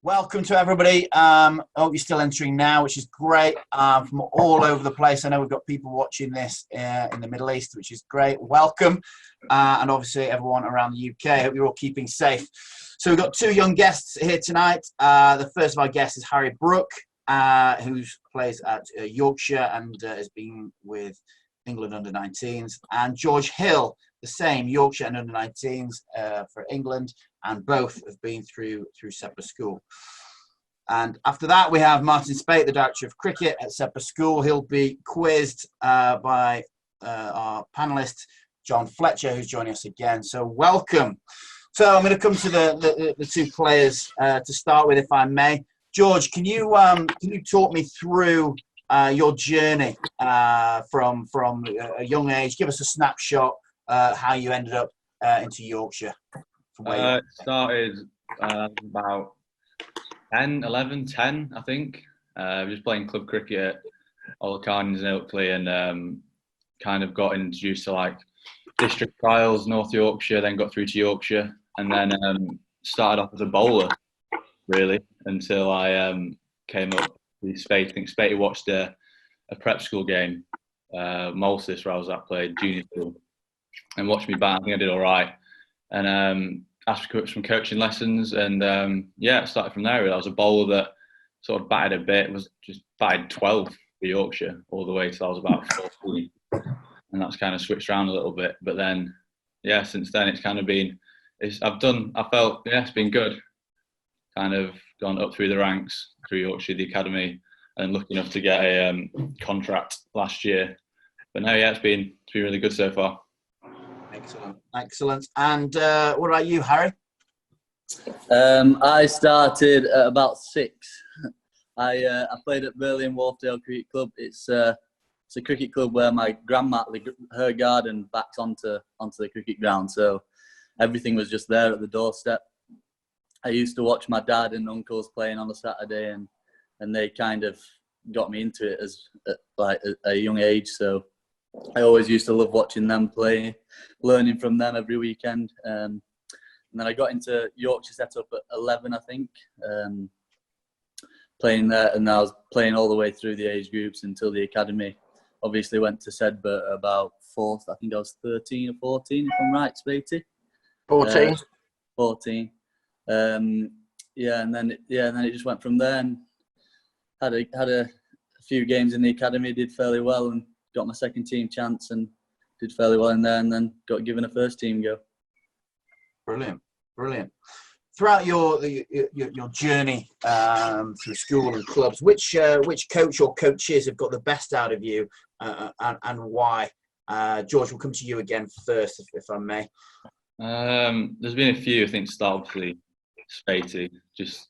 Welcome to everybody. I hope you're still entering now, which is great, from all over the place. I know we've got people watching this in the Middle East, which is great. Welcome. And obviously everyone around the UK. I hope you're all keeping safe. So we've got two young guests here tonight. The first of our guests is Harry Brooke, who plays at Yorkshire and has been with England under-19s, and George Hill, the same, Yorkshire and under-19s for England, and both have been through Sedbergh School. And after that, we have Martin Speight, the Director of Cricket at Sedbergh School. He'll be quizzed by our panellist, John Fletcher, who's joining us again. So welcome. So I'm going to come to the two players to start with, if I may. George, can you talk me through your journey from a young age? Give us a snapshot how you ended up into Yorkshire. It started about 10, I think. Just playing club cricket at Old Sedberghians in Ilkley, and kind of got introduced to like district trials, North Yorkshire, then got through to Yorkshire, and then started off as a bowler, really, until I came up with Speight. I think Speight watched a prep school game, Malsis, where I was at, played junior school, and watched me bat. I think I did all right, and asked for some coaching lessons, and yeah, it started from there. I was a bowler that sort of batted a bit, was just batted 12 for Yorkshire all the way till I was about 14, and that's kind of switched around a little bit. But then, yeah, since then it's kind of been, it's been good. Kind of gone up through the ranks, through Yorkshire, the academy, and lucky enough to get a contract last year. But no, yeah, it's been really good so far. Excellent. And what about you, Harry? I started at about 6. I played at Burley and Wharfdale Cricket Club. It's a cricket club where my grandma, her garden backs onto the cricket ground, so everything was just there at the doorstep. I used to watch my dad and uncles playing on a Saturday, and they kind of got me into it at a young age. So I always used to love watching them play, learning from them every weekend. And then I got into Yorkshire set up at 11, I think, playing there, and I was playing all the way through the age groups until the academy. Obviously went to Sedbergh about 4th. I think I was 13 or 14, if I'm right, Speightty. 14. 14. And then it just went from there, and had a few games in the academy, did fairly well, and got my second team chance and did fairly well in there, and then got given a first team go. Brilliant. Throughout your journey through school and clubs, which coach or coaches have got the best out of you, and why? George, we'll come to you again first, if I may. There's been a few, I think, obviously Speightty, just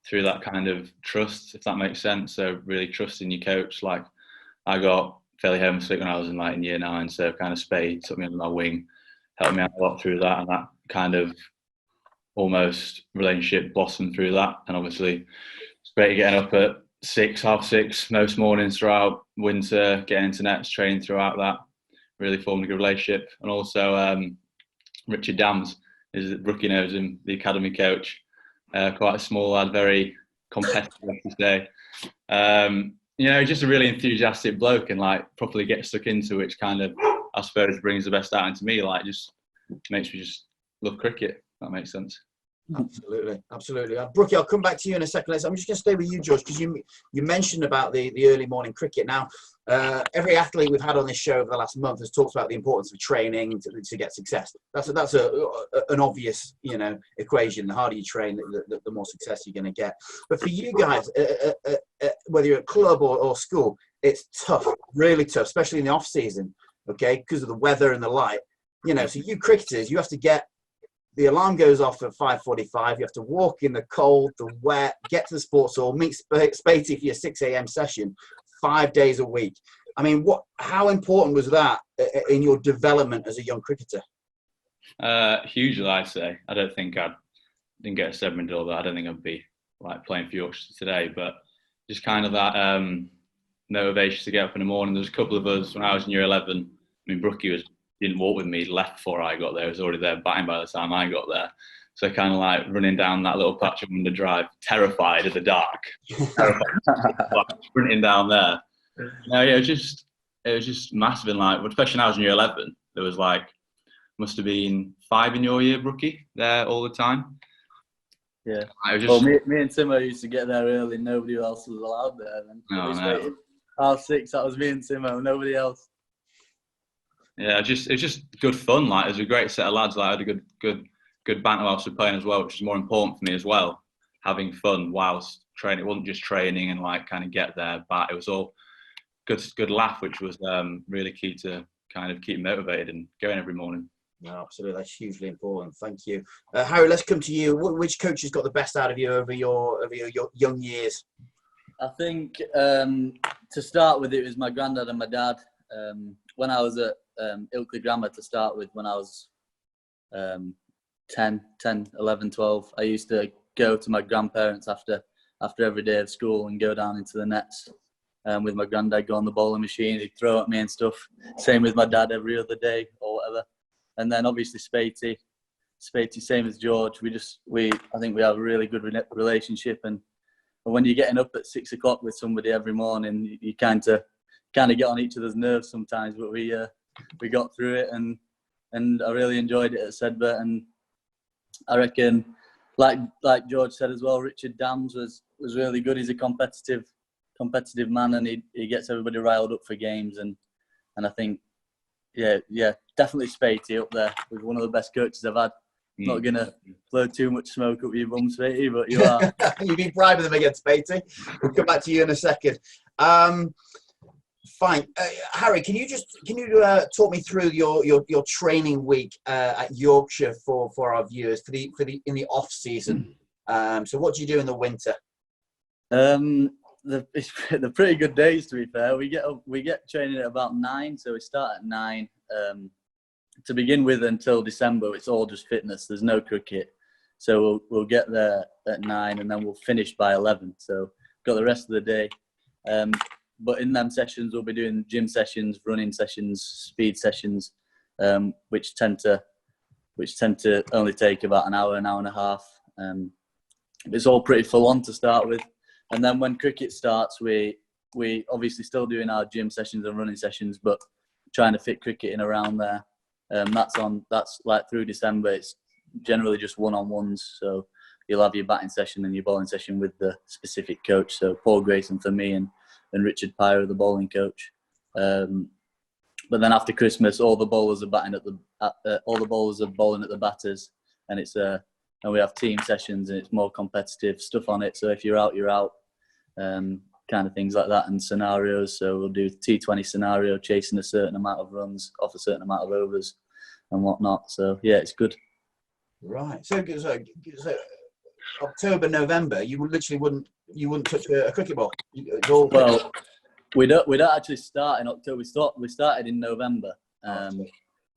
through that kind of trust, if that makes sense. So really trusting your coach. Like, I got fairly homesick when I was in year 9, so kind of Speight took me under my wing, helped me out a lot through that, and that kind of almost relationship blossomed through that. And obviously Speight getting up at 6, half 6 most mornings throughout winter, getting into nets, training throughout that, really formed a good relationship. And also Richard Dams, Brooke knows him, the academy coach, quite a small lad, very competitive, to say. Just a really enthusiastic bloke, and like properly get stuck into, which kind of, I suppose, brings the best out into me. Like, just makes me just love cricket. If that makes sense. Absolutely. Brookie, I'll come back to you in a second. I'm just going to stay with you, George, because you mentioned about the early morning cricket. Now, every athlete we've had on this show over the last month has talked about the importance of training to get success. That's an obvious equation. The harder you train, the more success you're going to get. But for you guys, whether you're at club or school, it's tough, really tough, especially in the off season. Okay, because of the weather and the light. So you cricketers, you have to get. The alarm goes off at 5:45. You have to walk in the cold, the wet, get to the sports hall, meet Speightty for your 6 a.m. session 5 days a week. I mean, how important was that in your development as a young cricketer? Hugely, I'd say. I don't think didn't get a Sedbergh medal, but I don't think I'd be like playing for Yorkshire today. But just kind of that motivation to get up in the morning. There's a couple of us when I was in year 11. I mean, Brookie didn't walk with me, left before I got there. He was already there batting by the time I got there. So kind of like running down that little patch of Wonder Drive, terrified of the dark, terrified, sprinting down there. No, yeah, it was just massive. And like, especially when I was in year 11, there was like, must have been 5 in your year, Brookie, there all the time. Yeah. Well, me and Timo used to get there early. Nobody else was allowed there. Then. Oh, no. Half 6, that was me and Timo. Nobody else. Yeah, it was just good fun. Like, it was a great set of lads. Like, I had a good banter whilst we were playing as well, which is more important for me as well. Having fun whilst training. It wasn't just training and like kind of get there, but it was all good laugh, which was really key to kind of keep motivated and going every morning. No, absolutely, that's hugely important. Thank you, Harry. Let's come to you. Which coach has got the best out of you over your young years? I think to start with, it was my granddad and my dad. When I was at Ilkley Grammar to start with, when I was 10, 11, 12, I used to go to my grandparents after every day of school and go down into the nets with my granddad, go on the bowling machine, he'd throw at me and stuff. Same with my dad every other day or whatever. And then obviously Speight, same as George. I think we have a really good relationship. And when you're getting up at 6 o'clock with somebody every morning, you kind of get on each other's nerves sometimes. But we got through it, and I really enjoyed it at Sedbergh. And I reckon, like George said as well, Richard Dams was really good. He's a competitive man, and he gets everybody riled up for games. And I think, yeah, definitely Speight up there with one of the best coaches I've had. Not going to blow too much smoke up your bum, Speight, but you are. You've been bribing them again, Speight. We'll come back to you in a second. Fine, Harry. Can you talk me through your training week at Yorkshire for our viewers in the off season? So what do you do in the winter? They're pretty good days, to be fair. We get training at about 9, so we start at 9. To begin with, until December, it's all just fitness. There's no cricket, so we'll get there at 9, and then we'll finish by 11. So got the rest of the day. But in them sessions, we'll be doing gym sessions, running sessions, speed sessions, which tend to only take about an hour and a half. It's all pretty full on to start with. And then when cricket starts, we obviously still doing our gym sessions and running sessions, but trying to fit cricket in around there. That's like through December. It's generally just one-on-ones. So you'll have your batting session and your bowling session with the specific coach. So Paul Grayson for me and Richard Pyre, the bowling coach. But then after Christmas, all the bowlers are bowling at the batters, and and we have team sessions, and it's more competitive stuff on it. So if you're out, you're out. Kind of things like that, and scenarios. So we'll do T20 scenario, chasing a certain amount of runs off a certain amount of overs and whatnot. So yeah, it's good. Right. So October, November, you literally wouldn't touch a cricket ball. Well, we don't actually start in October. We started in November.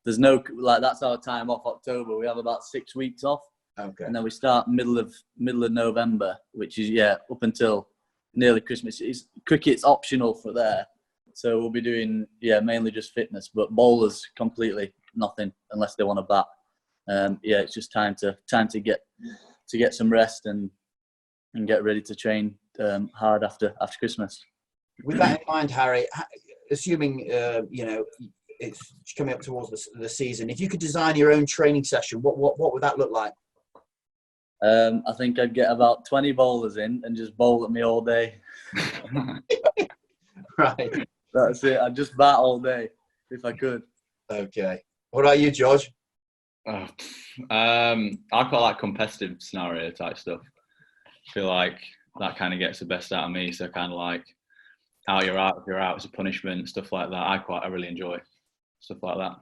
There's no that's our time off. October. We have about 6 weeks off. Okay. And then we start middle of November, which is up until nearly Christmas. Cricket's optional for there, so we'll be doing mainly just fitness, but bowlers completely nothing unless they want to bat. It's just time to get some rest and get ready to train hard after Christmas. With that in mind, Harry, assuming it's coming up towards the season, if you could design your own training session, what would that look like? I think I'd get about 20 bowlers in and just bowl at me all day. Right. That's it. I'd just bat all day if I could. Okay. What about you, George? I quite like competitive scenario type stuff. I feel like that kind of gets the best out of me. So kind of like you're out, if you're out, it's a punishment, stuff like that. I really enjoy stuff like that.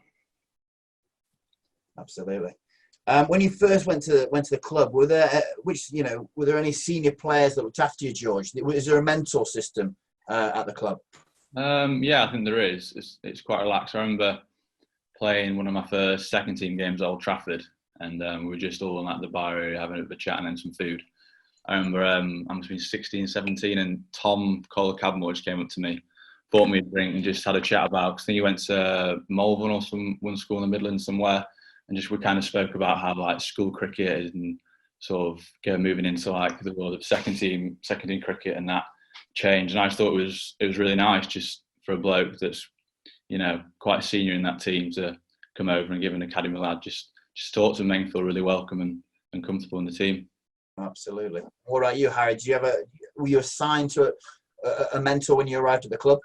Absolutely. When you first went to the club, were there any senior players that looked after you, George? Is there a mentor system at the club? I think there is. It's quite relaxed. I remember playing one of my first second team games at Old Trafford, and we were just all at the bar area having a bit of a chat and then some food. I remember I must have been 16, 17, and Tom Kohler-Cadmore just came up to me, bought me a drink, and just had a chat about. I think he went to Malvern or one school in the Midlands somewhere. and just we kind of spoke about how like school cricket is and sort of moving into like the world of second team cricket and that change. And I just thought it was really nice just for a bloke that's, you know, quite senior in that team to come over and give an academy lad just talk to them, make them feel really welcome and comfortable in the team. Absolutely. What about you, Harry? Were you assigned to a mentor when you arrived at the club?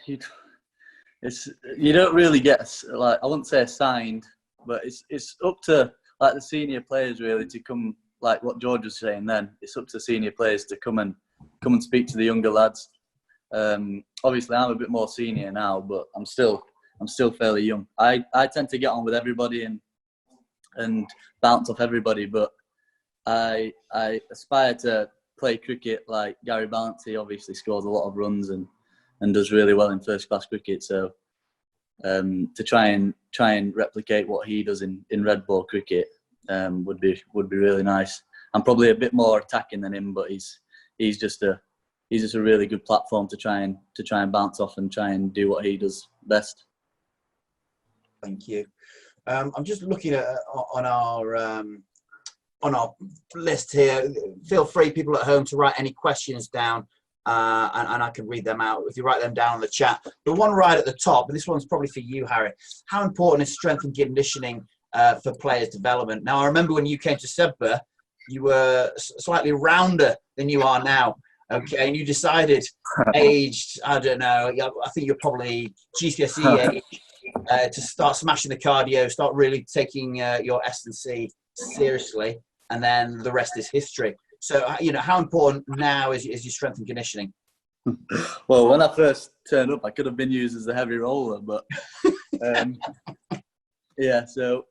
You don't really get, like, I wouldn't say assigned, but it's up to like the senior players really to come, like what George was saying then. It's up to senior players to come and speak to the younger lads. Obviously, I'm a bit more senior now, but I'm still fairly young. I tend to get on with everybody and bounce off everybody, but I aspire to play cricket like Gary Ballance. He obviously scores a lot of runs and does really well in first class cricket. So to try and replicate what he does in red ball cricket would be really nice. I'm probably a bit more attacking than him, but he's just a really good platform to try and bounce off and try and do what he does best. Thank you. I'm just looking at on our list here. Feel free, people at home, to write any questions down, and I can read them out if you write them down in the chat. The one right at the top, and this one's probably for you, Harry. How important is strength and conditioning for players' development? Now, I remember when you came to Sedbergh, you were slightly rounder than you are now. Okay, and you decided, aged, I don't know, I think you're probably GCSE age, to start smashing the cardio, start really taking your S&C seriously, and then the rest is history. So, you know, how important now is your strength and conditioning? Well, when I first turned up, I could have been used as a heavy roller, but yeah. So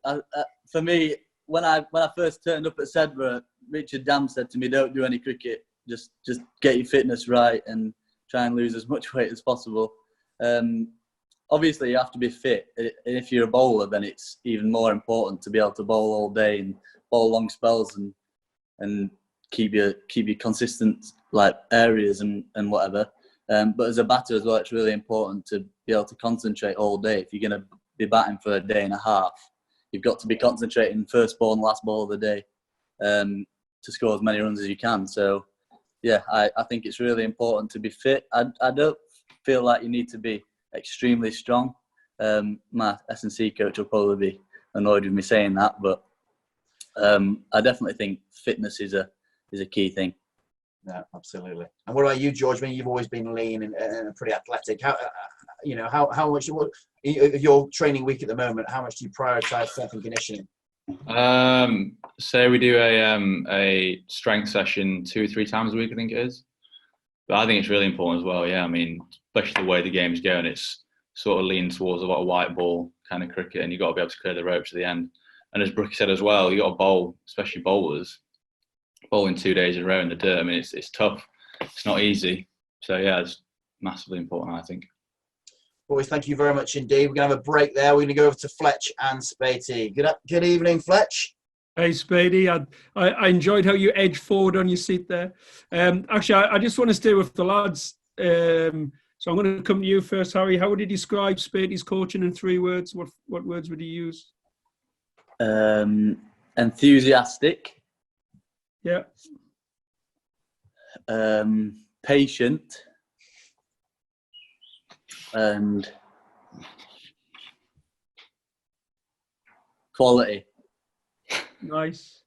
for me, when I first turned up at Sedbergh, Richard Dam said to me, "Don't do any cricket. Just get your fitness right and try and lose as much weight as possible." Obviously, you have to be fit. If you're a bowler, then it's even more important to be able to bowl all day and bowl long spells and keep your consistent like areas and whatever. But as a batter as well, it's really important to be able to concentrate all day. If you're going to be batting for a day and a half, you've got to be concentrating first ball and last ball of the day to score as many runs as you can. So, yeah, I think it's really important to be fit. I don't feel like you need to be extremely strong. My S&C coach will probably be annoyed with me saying that, but I definitely think fitness is a key thing. Yeah, absolutely. And what about you, George? I mean, you've always been lean and pretty athletic. How much of your training week at the moment? How much do you prioritise strength and conditioning? So we do a strength session 2 or 3 times a week, I think it is. But I think it's really important as well. Yeah, I mean, especially the way the game's going, it's sort of leaning towards a lot of white ball kind of cricket, and you've got to be able to clear the ropes at the end. And as Brooke said as well, you got to bowl, especially bowlers, bowling 2 days in a row in the dirt. I mean, it's tough. It's not easy. So yeah, it's massively important, I think. Boys, thank you very much indeed. We're going to have a break there. We're going to go over to Fletch and Speight. Good evening, Fletch. Hey, Speight. I enjoyed how you edged forward on your seat there. Actually, I just want to stay with the lads. So I'm going to come to you first, Harry. How would you describe Speight's coaching in 3 words? What words would you use? Enthusiastic. Yeah. Patient. And quality. Nice.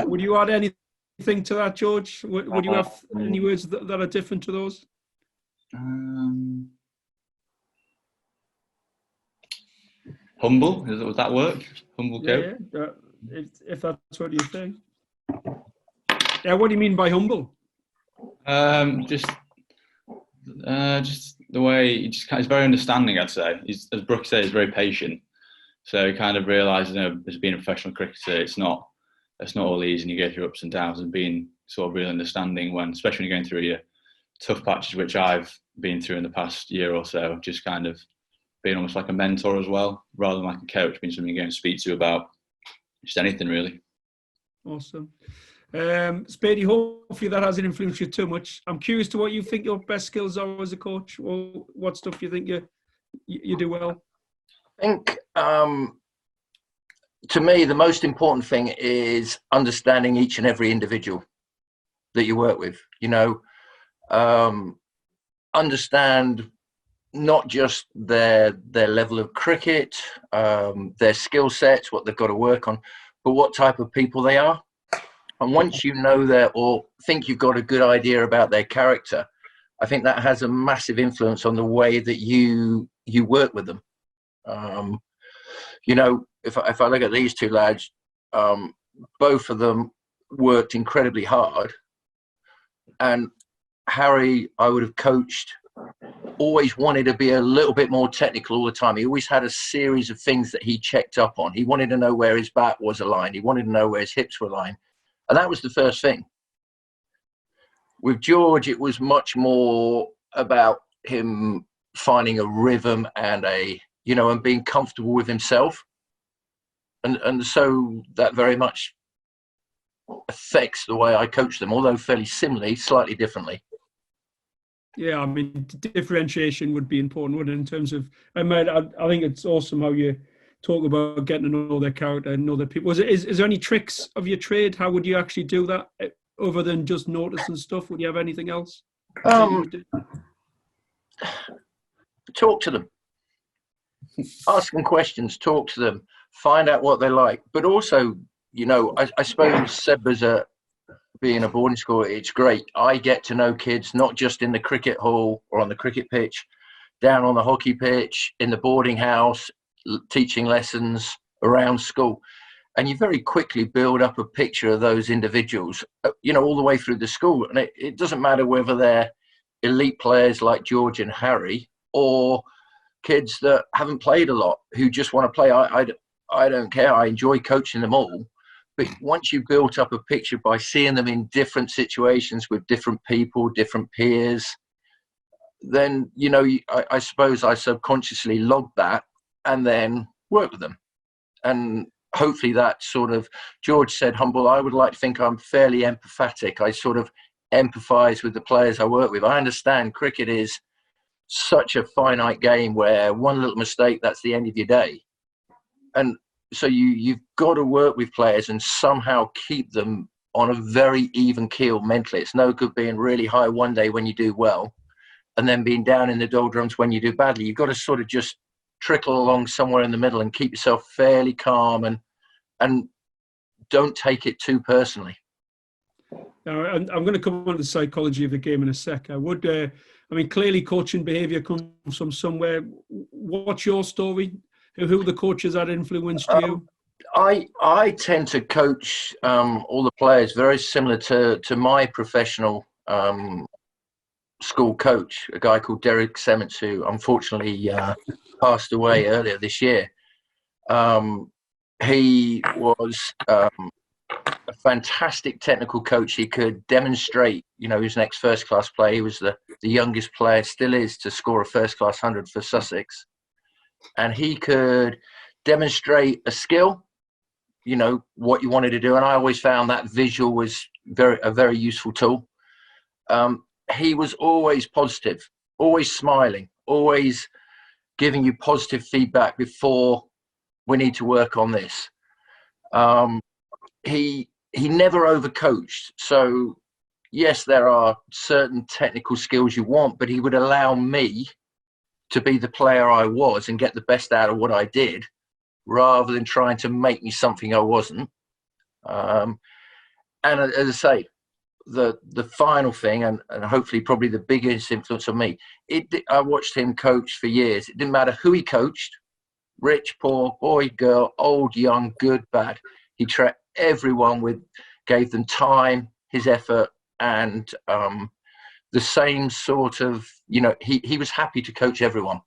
Would you add anything to that, George? Would you have any words that are different to those? Humble, would that work? Humble coach? Yeah. If that's what you think. Yeah, what do you mean by humble? Just the way he's very understanding, I'd say. As Brooke said, he's very patient. So he kind of realises, as being a professional cricketer, it's not all easy, and you go through ups and downs, and being sort of really understanding especially when you're going through your tough patches, which I've been through in the past year or so, just kind of being almost like a mentor as well, rather than like a coach, being something you're going to speak to about just anything really. Awesome. Speight, hopefully that hasn't influenced you too much. I'm curious to what you think your best skills are as a coach, or what stuff you think you do well. I think to me, the most important thing is understanding each and every individual that you work with. You know, understand not just their level of cricket, their skill sets, what they've got to work on, but what type of people they are. And once you know that, or think you've got a good idea about their character, I think that has a massive influence on the way that you work with them. You know, if I look at these two lads, both of them worked incredibly hard. And Harry, I would have coached, always wanted to be a little bit more technical all the time. He always had a series of things that he checked up on. He wanted to know where his bat was aligned. He wanted to know where his hips were aligned. And that was the first thing. With George, it was much more about him finding a rhythm and and being comfortable with himself. And so that very much affects the way I coach them, although fairly similarly, slightly differently. Yeah, I mean, differentiation would be important, wouldn't it, in terms of, I think it's awesome how you talk about getting to know their character and know their people. Is there any tricks of your trade? How would you actually do that other than just noticing stuff? Would you have anything else? Talk to them. Ask them questions, talk to them, find out what they like. But also, you know, I suppose Sedbergh's being a boarding school, it's great. I get to know kids, not just in the cricket hall or on the cricket pitch, down on the hockey pitch, in the boarding house, teaching lessons around school. And you very quickly build up a picture of those individuals, you know, all the way through the school. And it doesn't matter whether they're elite players like George and Harry or kids that haven't played a lot, who just want to play. I don't care. I enjoy coaching them all. But once you've built up a picture by seeing them in different situations with different people, different peers, then, you know, I suppose I subconsciously log that and then work with them. And hopefully that sort of, George said, humble, I would like to think I'm fairly empathetic. I sort of empathize with the players I work with. I understand cricket is such a finite game where one little mistake, that's the end of your day. And so you've got to work with players and somehow keep them on a very even keel mentally. It's no good being really high one day when you do well and then being down in the doldrums when you do badly. You've got to sort of just trickle along somewhere in the middle and keep yourself fairly calm and don't take it too personally. Now, I'm going to come on to the psychology of the game in a sec. Clearly coaching behaviour comes from somewhere. What's your story? Who are the coaches that influenced you? I tend to coach all the players very similar to my professional school coach, a guy called Derek Sements, who unfortunately passed away earlier this year. He was a fantastic technical coach. He could demonstrate, you know, his next first-class play. He was the youngest player, still is, to score a first-class 100 for Sussex. And he could demonstrate a skill, you know, what you wanted to do. And I always found that visual was a very useful tool. He was always positive, always smiling, always giving you positive feedback before we need to work on this. He never overcoached. So yes, there are certain technical skills you want, but he would allow me to be the player I was and get the best out of what I did, rather than trying to make me something I wasn't. And as I say, the final thing, and hopefully probably the biggest influence on me, I watched him coach for years. It didn't matter who he coached, rich, poor, boy, girl, old, young, good, bad. He treated everyone gave them time, his effort, and the same sort of, you know, he was happy to coach everyone.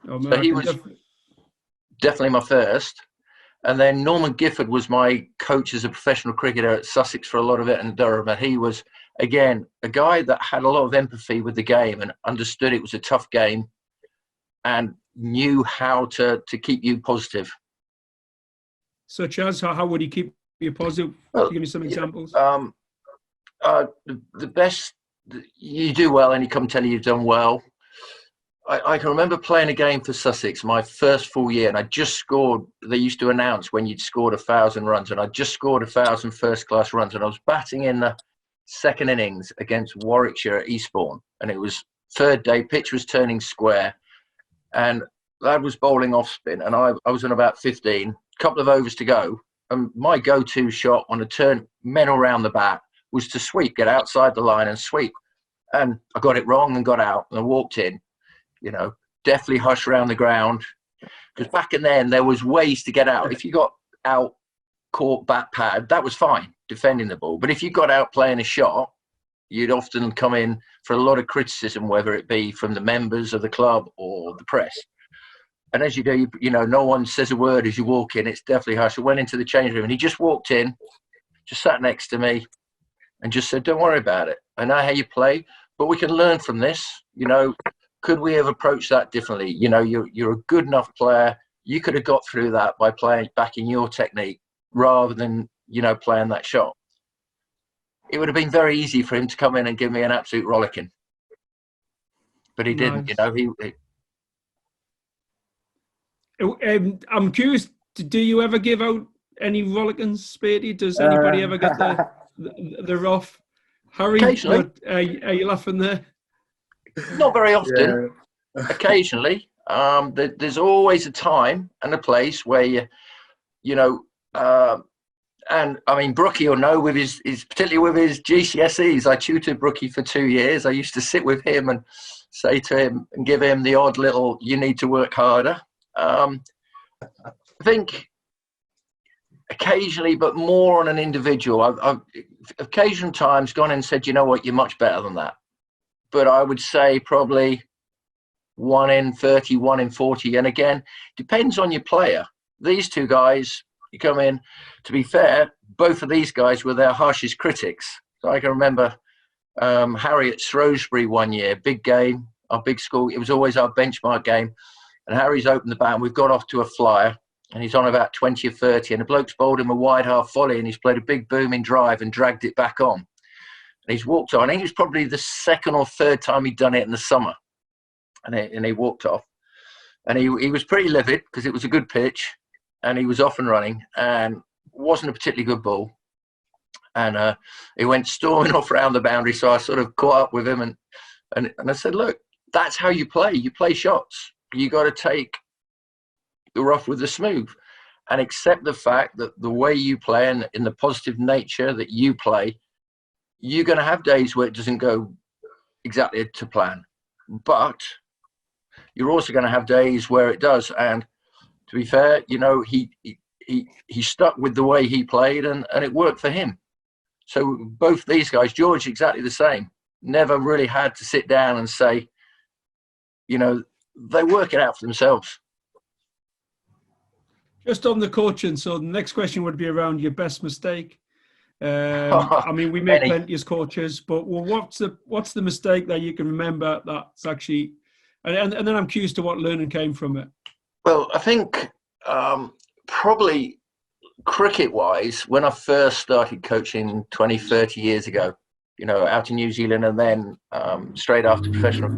Oh, man, so he was definitely my first. And then Norman Gifford was my coach as a professional cricketer at Sussex for a lot of it, and Durham. And he was, again, a guy that had a lot of empathy with the game and understood it was a tough game and knew how to keep you positive. Such as, how would he keep you positive? Well, give me some examples. The best, you do well and he come tell you you've done well. I can remember playing a game for Sussex, my first full year, and I just scored. They used to announce when you'd scored 1,000 runs, and I just scored 1,000 first-class runs, and I was batting in the second innings against Warwickshire at Eastbourne, and it was third day, pitch was turning square, and lad was bowling off spin, and I was on about 15, couple of overs to go, and my go-to shot on a turn, men around the bat, was to sweep, get outside the line and sweep, and I got it wrong and got out, and I walked in. Definitely hush around the ground, because back in then there was ways to get out. If you got out, caught bat pad, that was fine, defending the ball. But if you got out playing a shot, you'd often come in for a lot of criticism, whether it be from the members of the club or the press. And as you do, no one says a word as you walk in. It's definitely hush. I went into the change room, and he just walked in, just sat next to me, and just said, "Don't worry about it. I know how you play, but we can learn from this. Could we have approached that differently? You're a good enough player. You could have got through that by playing back in your technique rather than, playing that shot." It would have been very easy for him to come in and give me an absolute rollicking. But he didn't, Nice. I'm curious, do you ever give out any rollickins, Speighty? Does anybody ever get the rough? Harry, Occasionally. Are you laughing there? Not very often. Yeah. Occasionally. There's always a time and a place where and I mean, Brookie will know with his particularly with his GCSEs. I tutored Brookie for 2 years. I used to sit with him and say to him and give him the odd little, "You need to work harder." I think occasionally, but more on an individual. I've occasional times gone and said, "You know what, you're much better than that." But I would say probably 1 in 30, 1 in 40. And again, depends on your player. These two guys, you come in, to be fair, both of these guys were their harshest critics. So I can remember Harry at Shrewsbury one year, big game, our big school. It was always our benchmark game. And Harry's opened the bat, and we've got off to a flyer, and he's on about 20 or 30. And the bloke's bowled him a wide half volley, and he's played a big booming drive and dragged it back on. And he's walked on. I think it was probably the second or third time he'd done it in the summer. And he walked off. And he was pretty livid because it was a good pitch, and he was off and running, and wasn't a particularly good ball. And he went storming off around the boundary. So I sort of caught up with him, and I said, "Look, that's how you play. You play shots. You got to take the rough with the smooth, and accept the fact that the way you play and in the positive nature that you play, you're going to have days where it doesn't go exactly to plan, but you're also going to have days where it does." And to be fair, he stuck with the way he played, and it worked for him. So both these guys, George, exactly the same. Never really had to sit down and say, they work it out for themselves. Just on the coaching, so the next question would be around your best mistake. I mean, we make plenty as coaches, but what's the mistake that you can remember that's actually, and then I'm curious to what learning came from it. Well, I think probably cricket-wise, when I first started coaching 20, 30 years ago, out in New Zealand, and then straight after professional,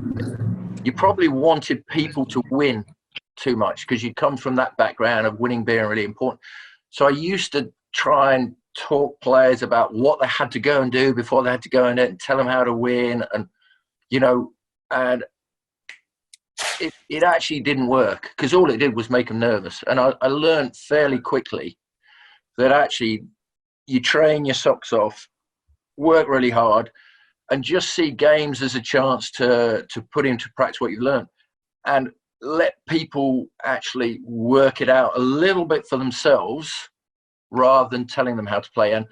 you probably wanted people to win too much because you come from that background of winning being really important. So I used to try and talk players about what they had to go and do before they had to go in it, and tell them how to win, and and it actually didn't work because all it did was make them nervous. And I learned fairly quickly that actually you train your socks off, work really hard, and just see games as a chance to put into practice what you've learned, and let people actually work it out a little bit for themselves rather than telling them how to play. And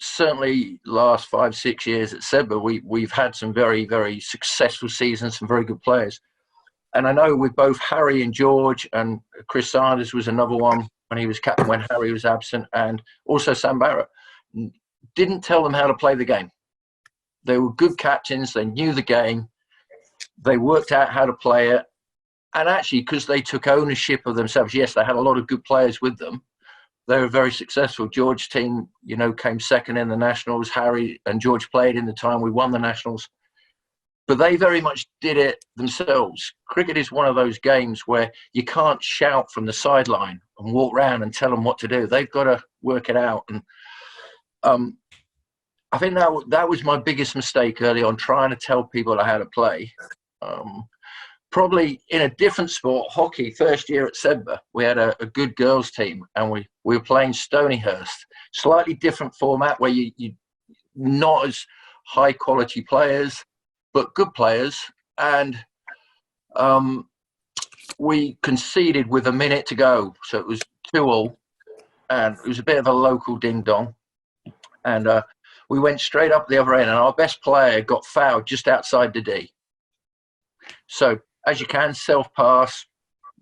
certainly last 5-6 years at Sedbergh, we've had some very, very successful seasons, some very good players. And I know with both Harry and George, and Chris Sanders was another one when he was captain when Harry was absent, and also Sam Barrett, didn't tell them how to play the game. They were good captains. They knew the game. They worked out how to play it. And actually, because they took ownership of themselves, yes, they had a lot of good players with them. They were very successful. George's team, came second in the Nationals. Harry and George played in the time we won the Nationals. but they very much did it themselves. Cricket is one of those games where you can't shout from the sideline and walk around and tell them what to do. They've got to work it out. And I think that was my biggest mistake early on, trying to tell people how to play. Probably in a different sport, hockey, first year at Sedbergh, we had a good girls team, and we were playing Stonyhurst. Slightly different format where you not as high quality players, but good players. And we conceded with a minute to go. So it was 2-2, and it was a bit of a local ding-dong. And we went straight up the other end, and our best player got fouled just outside the D. So, as you can, self-pass.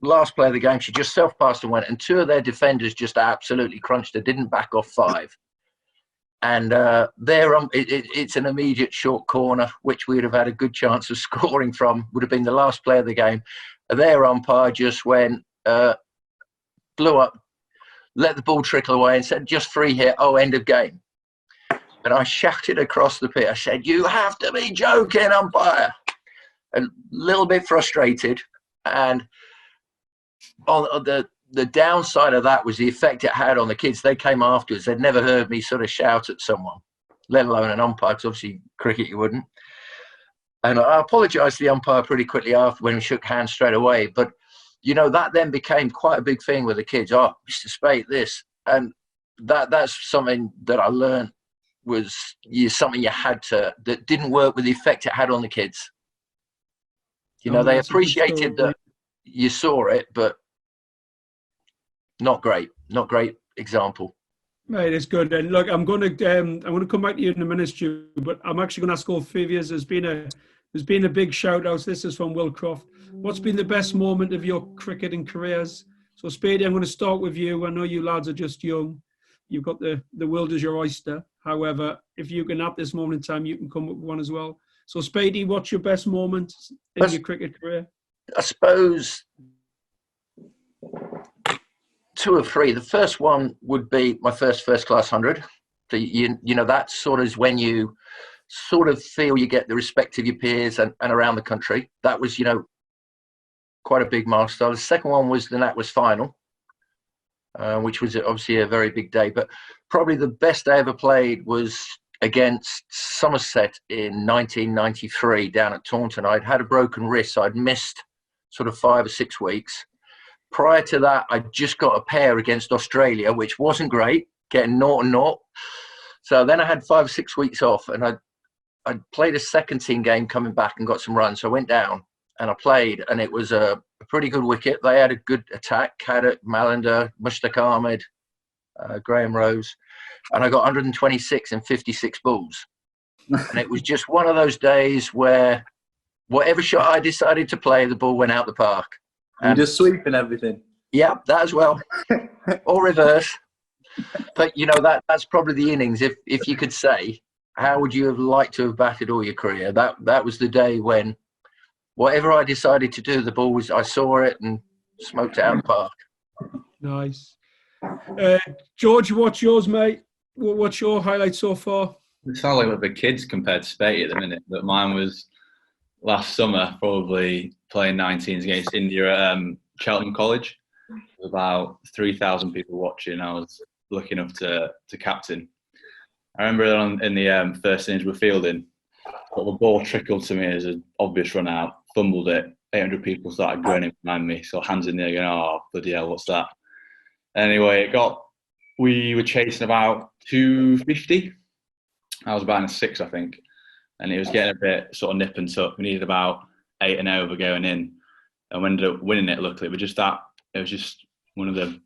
Last play of the game, she just self-passed and went, and two of their defenders just absolutely crunched her, didn't back off 5. And it's an immediate short corner, which we would have had a good chance of scoring from, would have been the last play of the game. Their umpire just went, blew up, let the ball trickle away and said, just free hit, end of game. And I shouted across the pit, I said, you have to be joking, umpire. A little bit frustrated. And on the downside of that was the effect it had on the kids. They came afterwards. They'd never heard me sort of shout at someone, let alone an umpire, because obviously cricket you wouldn't. And I apologised to the umpire pretty quickly after when we shook hands straight away. But, you know, that then became quite a big thing with the kids. Oh, Mr. Speight, this. And that's something that I learned was something you had to, that didn't work with the effect it had on the kids. You know, they appreciated that you saw it, but not great example. Right, it's good. And look, I'm going to come back to you in a minute, Stu, but I'm actually going to ask all 3 of you. There's been a big shout out. This is from Will Croft. What's been the best moment of your cricketing careers? So, Speight, I'm going to start with you. I know you lads are just young. You've got the world as your oyster. However, if you can at this moment in time, you can come up with one as well. So, Speight, what's your best moment in your cricket career? I suppose 2 or 3. The first one would be my first class 100. So you know, that sort of is when you sort of feel you get the respect of your peers and around the country. That was, you know, quite a big milestone. The second one was the NatWest final, which was obviously a very big day. But probably the best I ever played was against Somerset in 1993 down at Taunton. I'd had a broken wrist, so I'd missed sort of 5 or 6 weeks. Prior to that, I just got a pair against Australia, which wasn't great, getting 0-0. So then I had 5 or 6 weeks off, and I played a second team game coming back and got some runs. So I went down and I played, and it was a pretty good wicket. They had a good attack, Caddick, Malander, Mushtaq Ahmed, Graham Rose, and I got 126 in 56 balls. And it was just one of those days where whatever shot I decided to play, the ball went out the park. And you're just sweeping everything. Yeah, that as well. Or reverse. But, you know, that's probably the innings. If you could say, how would you have liked to have batted all your career? That was the day when whatever I decided to do, the ball was, I saw it and smoked it out the park. Nice. George, what's yours, mate? What's your highlight so far? It sounds like we're the kids compared to Speight at the minute, but mine was last summer, probably playing 19s against India at Cheltenham College. There was about 3,000 people watching. I was lucky enough to captain. I remember in the first innings we're fielding, but the ball trickled to me as an obvious run out, fumbled it. 800 people started groaning behind me, so hands in the air going, oh, bloody hell, what's that? Anyway, we were chasing about 250. I was about in a 6, I think. And it was getting a bit sort of nip and tuck. We needed about 8 and over going in. And we ended up winning it, luckily. But it was just one of the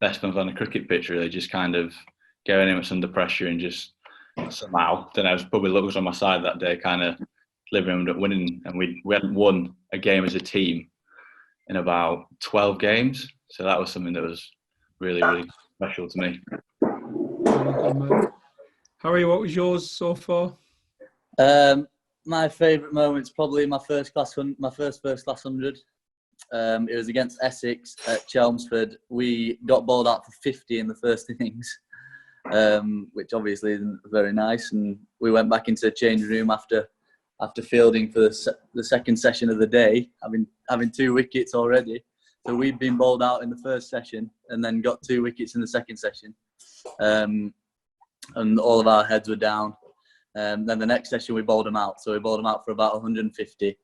best ones on the cricket pitch, really. Just kind of going in with under pressure and just somehow, don't know, it was probably luck was on my side that day, kind of living and winning. And we hadn't won a game as a team in about 12 games. So that was something that was really, really special to me. Harry, what was yours so far? My favourite moment's probably my first class 100. It was against Essex at Chelmsford. We got bowled out for 50 in the first innings, which obviously isn't very nice. And we went back into the changing room after after fielding for the second session of the day, having 2 wickets already. So we'd been bowled out in the first session and then got 2 wickets in the second session. And all of our heads were down. Then the next session we bowled them out. So we bowled them out for about 150.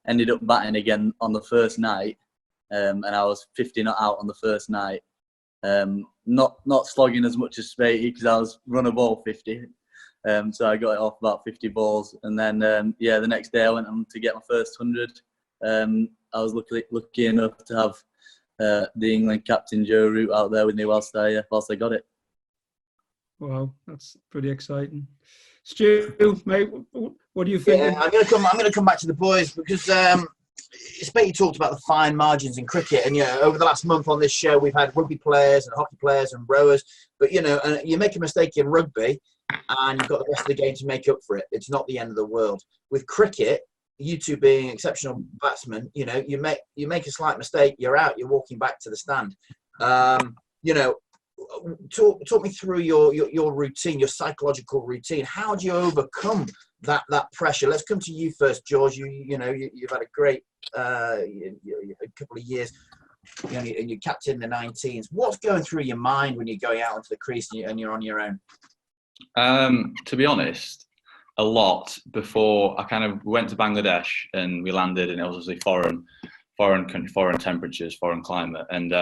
Ended up batting again on the first night. And I was 50 not out on the first night. Not slogging as much as Speight because I was run a ball 50. So I got it off about 50 balls. And then, the next day I went on to get my first 100. I was lucky enough to have the England captain Joe Root out there with me whilst I got it. Wow, that's pretty exciting. Stu, mate, what do you think? Yeah, I'm gonna come back to the boys because Speight talked about the fine margins in cricket, and over the last month on this show we've had rugby players and hockey players and rowers, but you make a mistake in rugby and you've got the rest of the game to make up for it. It's not the end of the world. With cricket, you two being exceptional batsmen, you make a slight mistake, you're out, you're walking back to the stand. Talk me through your routine, your psychological routine. How do you overcome that pressure? Let's come to you first, George. You've had a great a couple of years, and you're captain in the 19s. What's going through your mind when you're going out onto the crease and you're on your own? To be honest, a lot. Before I kind of went to Bangladesh and we landed, and it was obviously foreign temperatures, foreign climate, and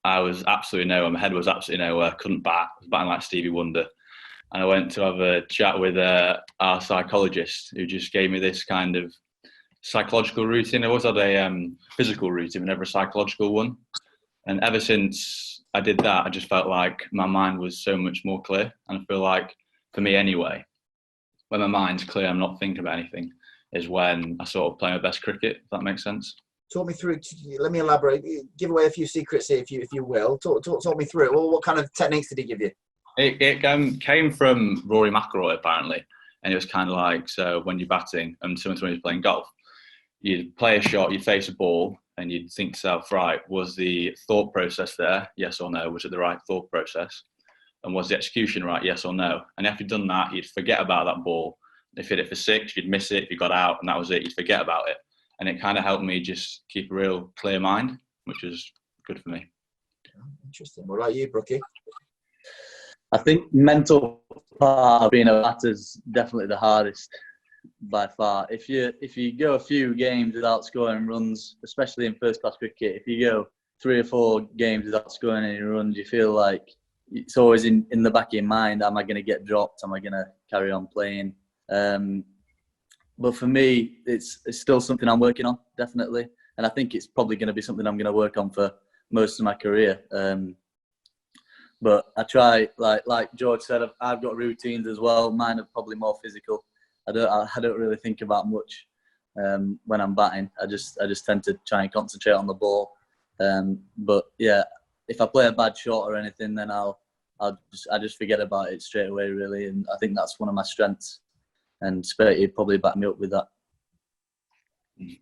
I was absolutely nowhere. My head was absolutely nowhere. I couldn't bat. I was batting like Stevie Wonder. And I went to have a chat with our psychologist, who just gave me this kind of psychological routine. I always had a physical routine, but never a psychological one. And ever since I did that, I just felt like my mind was so much more clear. And I feel like, for me anyway, when my mind's clear, I'm not thinking about anything, is when I sort of play my best cricket, if that makes sense. Talk me through. Let me elaborate. Give away a few secrets here, if you will. Talk me through it. Well, what kind of techniques did he give you? It came from Rory McIlroy apparently, and it was kind of like, so when you're batting and someone's playing golf, you'd play a shot, you'd face a ball, and you'd think to yourself, right, was the thought process there? Yes or no? Was it the right thought process? And was the execution right? Yes or no? And if you'd done that, you'd forget about that ball. If you hit it for 6, you'd miss it. If you got out and that was it, you'd forget about it. And it kind of helped me just keep a real clear mind, which was good for me. Interesting. What about you, Brookie? I think mental part of being a batter is definitely the hardest by far. If you go a few games without scoring runs, especially in first class cricket, if you go 3 or 4 games without scoring any runs, you feel like it's always in the back of your mind, am I going to get dropped? Am I going to carry on playing? But for me, it's still something I'm working on, definitely. And I think it's probably going to be something I'm going to work on for most of my career. But I try, like George said, I've got routines as well. Mine are probably more physical. I don't really think about much when I'm batting. I just tend to try and concentrate on the ball. But yeah, if I play a bad shot or anything, then I just forget about it straight away, really. And I think that's one of my strengths. And Speight, he'd probably back me up with that. We've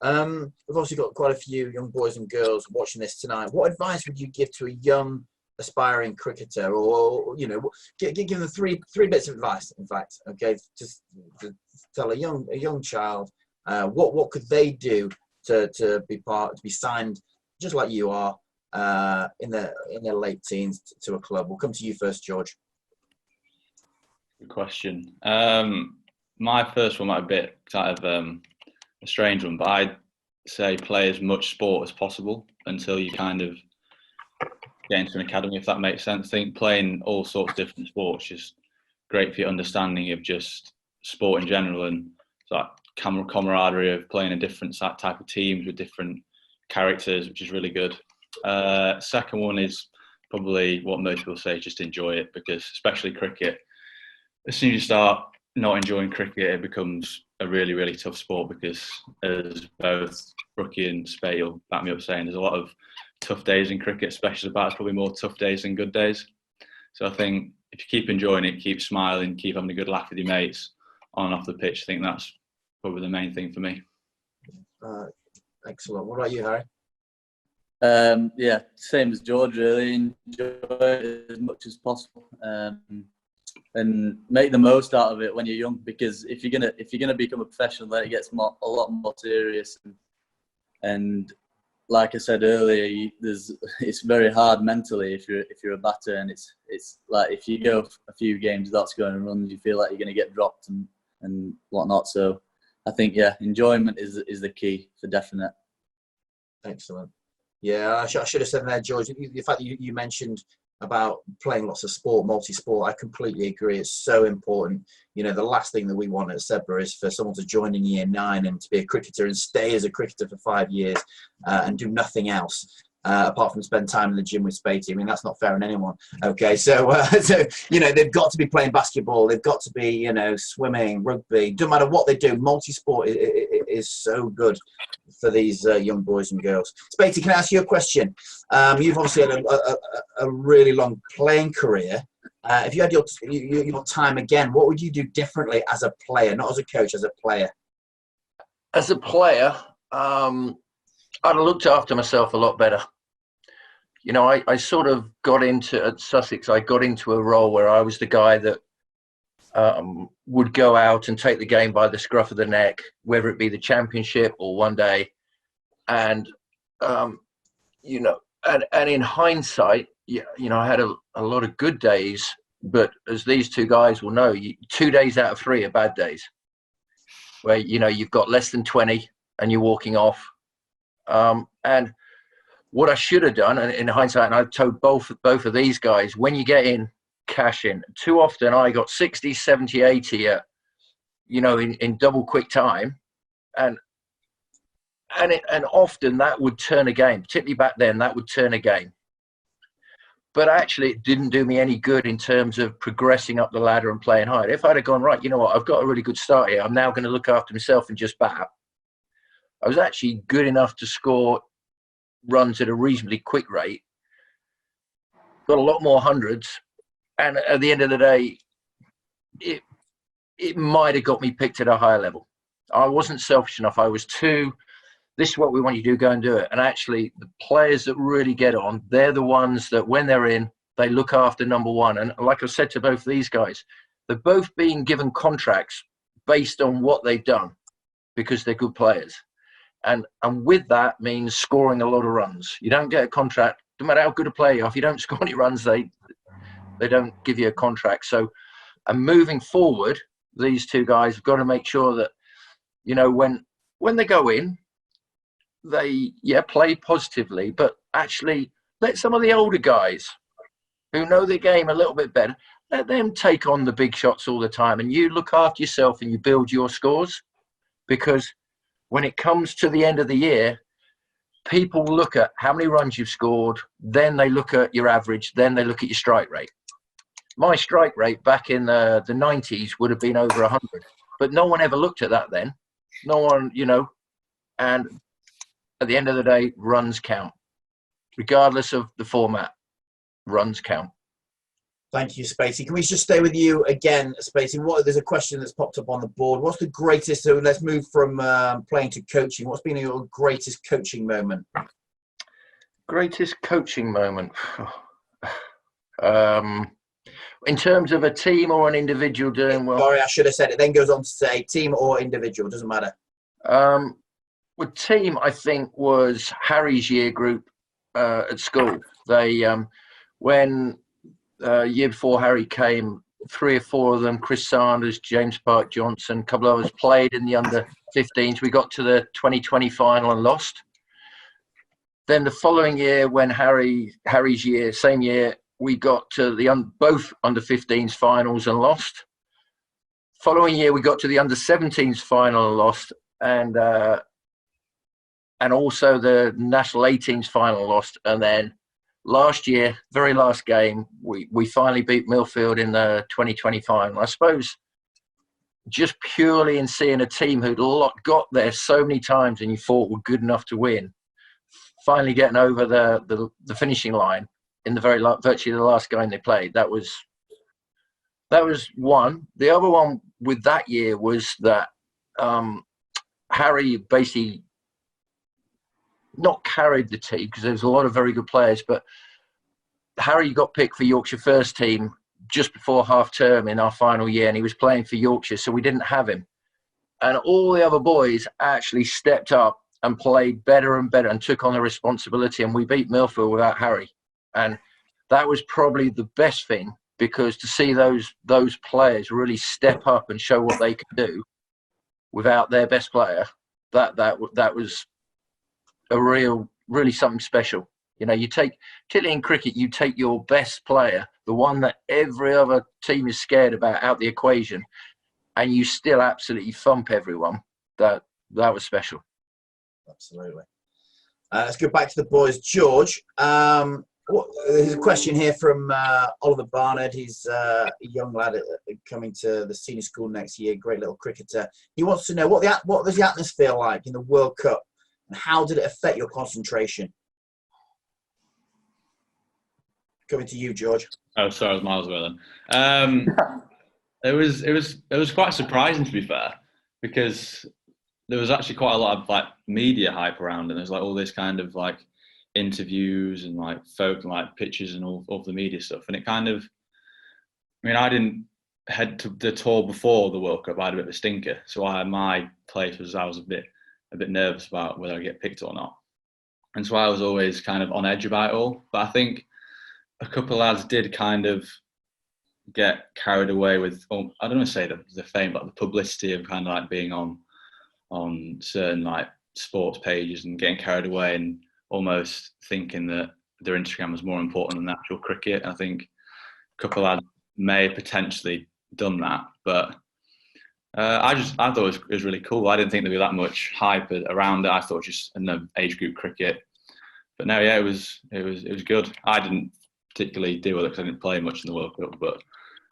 obviously got quite a few young boys and girls watching this tonight. What advice would you give to a young aspiring cricketer, or give them three bits of advice? In fact, okay, just to tell a young child what could they do to be signed just like you are in their late teens to a club. We'll come to you first, George. Good question. My first one might be a bit kind of a strange one, but I'd say play as much sport as possible until you kind of get into an academy, if that makes sense. I think playing all sorts of different sports is great for your understanding of just sport in general, and that camaraderie of playing in different type of teams with different characters, which is really good. Second one is probably what most people say, just enjoy it, because especially cricket, as soon as you start not enjoying cricket, it becomes a really, really tough sport, because as both Brookie and Speight will back me up saying, there's a lot of tough days in cricket, especially about probably more tough days than good days. So I think if you keep enjoying it, keep smiling, keep having a good laugh with your mates on and off the pitch, I think that's probably the main thing for me. Excellent. What about you, Harry? Yeah, same as George, really. Enjoy it as much as possible. and make the most out of it when you're young. Because if you're gonna become a professional, then it gets a lot more serious. And like I said earlier, it's very hard mentally if you're a batter, and it's like if you go a few games without scoring runs, you feel like you're going to get dropped and whatnot. So I think enjoyment is the key for definite. Excellent. Yeah, I should have said there, George. The fact that you mentioned about playing lots of sport, multi-sport, I completely agree. It's so important. You know, the last thing that we want at Sedbergh is for someone to join in year 9 and to be a cricketer and stay as a cricketer for 5 years and do nothing else apart from spend time in the gym with Speight. I mean, that's not fair on anyone. Okay, so you know, they've got to be playing basketball. They've got to be, you know, swimming, rugby. Doesn't matter what they do. Multi-sport is so good for these young boys and girls. Speight, can I ask you a question? You've obviously had a really long playing career. If you had your time again, what would you do differently as a player, not as a coach, as a player? As a player, I'd have looked after myself a lot better. You know, I sort of got into, at Sussex, I got into a role where I was the guy that would go out and take the game by the scruff of the neck, whether it be the championship or one day. And, you know, and in hindsight, you know, I had a lot of good days, but as these two guys will know, 2 days out of 3 are bad days where, you know, you've got less than 20 and you're walking off. And what I should have done, and in hindsight, and I've told both of these guys, when you get in, cash in. Too often I got 60, 70, 80 you know, in double quick time. And often that would turn a game, particularly back then, that would turn a game. But actually it didn't do me any good in terms of progressing up the ladder and playing higher. If I'd have gone, right, you know what, I've got a really good start here, I'm now going to look after myself and just bat, I was actually good enough to score runs at a reasonably quick rate, got a lot more hundreds, and at the end of the day, it might have got me picked at a higher level. I wasn't selfish enough. I was too, this is what we want you to do, go and do it. And actually, the players that really get on, they're the ones that when they're in, they look after number one. And like I said to both of these guys, they're both being given contracts based on what they've done because they're good players. And with that means scoring a lot of runs. You don't get a contract, no matter how good a player you are, if you don't score any runs, they don't give you a contract. So, and moving forward, these two guys have got to make sure that, you know, when they go in, they, play positively, but actually let some of the older guys who know the game a little bit better, let them take on the big shots all the time. And you look after yourself and you build your scores, because when it comes to the end of the year, people look at how many runs you've scored, then they look at your average, then they look at your strike rate. My strike rate back in the 90s would have been over 100, but no one ever looked at that then. No one, you know, and at the end of the day, runs count. Regardless of the format, runs count. Thank you, Spacey. Can we just stay with you again, Spacey? There's a question that's popped up on the board. What's the greatest, so let's move from playing to coaching. What's been your greatest coaching moment? Greatest coaching moment? In terms of a team or an individual doing well? Sorry, I should have said it. Then goes on to say team or individual, doesn't matter. With team, I think was Harry's year group at school. They, when year before Harry came, 3 or 4 of them, Chris Sanders, James Park Johnson, a couple of us played in the under-15s. We got to the 2020 final and lost. Then the following year, when Harry's year, same year, we got to the both under-15s finals and lost. Following year, we got to the under-17s final and lost, and also the national 18s final lost. And then last year, very last game, we finally beat Millfield in the 2020 final. I suppose just purely in seeing a team who'd got there so many times and you thought were good enough to win, finally getting over the finishing line in the virtually the last game they played. That was one. The other one with that year was that Harry basically not carried the team because there was a lot of very good players, but Harry got picked for Yorkshire first team just before half term in our final year, and he was playing for Yorkshire, so we didn't have him. And all the other boys actually stepped up and played better and better and took on the responsibility, and we beat Millfield without Harry. And that was probably the best thing, because to see those players really step up and show what they could do without their best player, that was a really something special. You know, you take, particularly in cricket, you take your best player, the one that every other team is scared about, out the equation, and you still absolutely thump everyone. That was special. Absolutely. Let's go back to the boys. George, there's a question here from Oliver Barnard. He's a young lad coming to the senior school next year, great little cricketer. He wants to know what was the atmosphere like in the World Cup, and how did it affect your concentration? Coming to you, George. Oh, sorry, I was miles away then. It was quite surprising, to be fair, because there was actually quite a lot of like media hype around, and there's like all this kind of like interviews and like pictures and all of the media stuff, and it kind of, I mean, I didn't head to the tour before the World Cup. I had a bit of a stinker, so my place was I was a bit nervous about whether I get picked or not, and so I was always kind of on edge about it all. But I think a couple of lads did kind of get carried away with, I don't want to say the fame, but the publicity of kind of like being on certain like sports pages and getting carried away and almost thinking that their Instagram was more important than actual cricket. And I think a couple of lads may have potentially done that, but I thought it was really cool. I didn't think there'd be that much hype around it. I thought it was just an age group cricket, but no, yeah, it was good. I didn't particularly deal with it because I didn't play much in the World Cup, but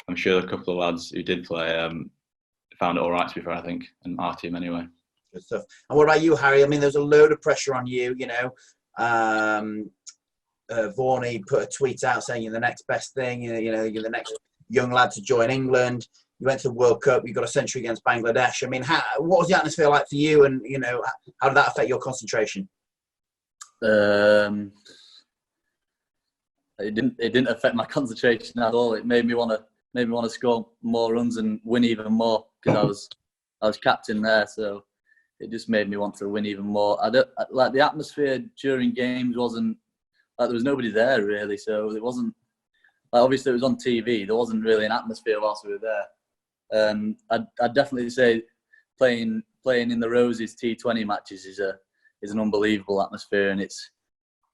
I'm sure a couple of lads who did play found it all right, to be fair, I think, and our team anyway. Good stuff. And what about you, Harry? I mean, there's a load of pressure on you, you know. Varney put a tweet out saying you're the next best thing, you know, you're the next young lad to join England. You went to the World Cup, you got a century against Bangladesh. I mean, what was the atmosphere like for you, and, you know, how did that affect your concentration? It didn't affect my concentration at all. It made me want to score more runs and win even more, because I was captain there, so it just made me want to win even more. Like the atmosphere during games wasn't like, there was nobody there really, so it wasn't like, obviously it was on TV. There wasn't really an atmosphere whilst we were there. I'd definitely say playing in the Roses T20 matches is an unbelievable atmosphere, and it's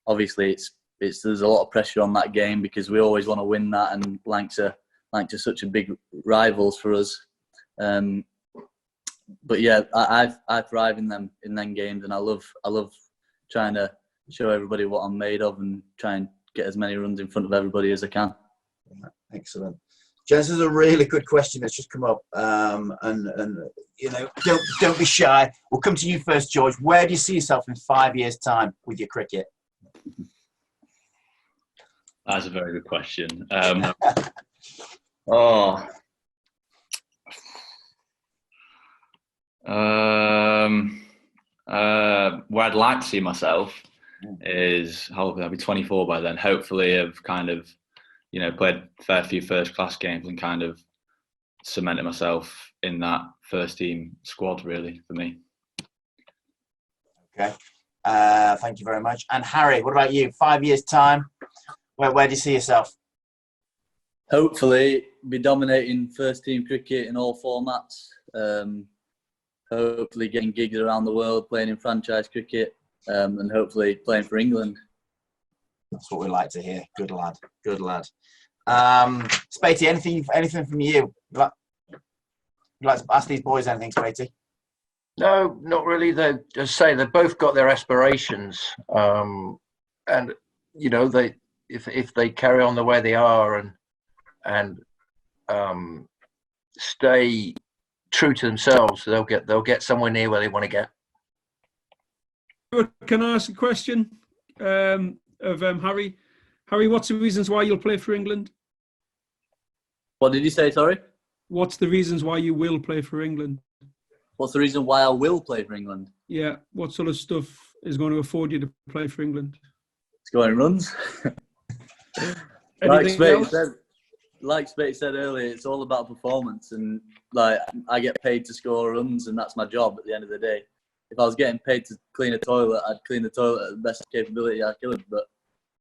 obviously there's a lot of pressure on that game because we always want to win that, and Lancs are such a big rivals for us. But yeah, I thrive in them games, and I love trying to show everybody what I'm made of and try and get as many runs in front of everybody as I can. Excellent. Jens, this is a really good question that's just come up, and you know, don't be shy. We'll come to you first, George. Where do you see yourself in 5 years' time with your cricket? That's a very good question. Where I'd like to see myself is, hopefully I'll be 24 by then. Hopefully I've kind of, you know, played a fair few first class games and kind of cemented myself in that first team squad, really, for me. Okay. Thank you very much. And Harry, what about you? 5 years' time, where do you see yourself? Hopefully be dominating first team cricket in all formats. Hopefully getting gigs around the world, playing in franchise cricket, and hopefully playing for England. That's what we like to hear. Good lad. Good lad. Speighty, anything from you? You'd like to ask these boys anything, Speighty? No, not really. They both got their aspirations, and you know, if they carry on the way they are and stay true to themselves, they'll get somewhere near where they want to get. Can I ask a question of Harry? Harry, what's the reasons why you'll play for England? What did you say? Sorry. What's the reasons why you will play for England? What's the reason why I will play for England? Yeah. What sort of stuff is going to afford you to play for England? Scoring runs. Anything else? like Speight said earlier, it's all about performance, and like I get paid to score runs, and that's my job at the end of the day. If I was getting paid to clean a toilet, I'd clean the toilet at the best capability I could. But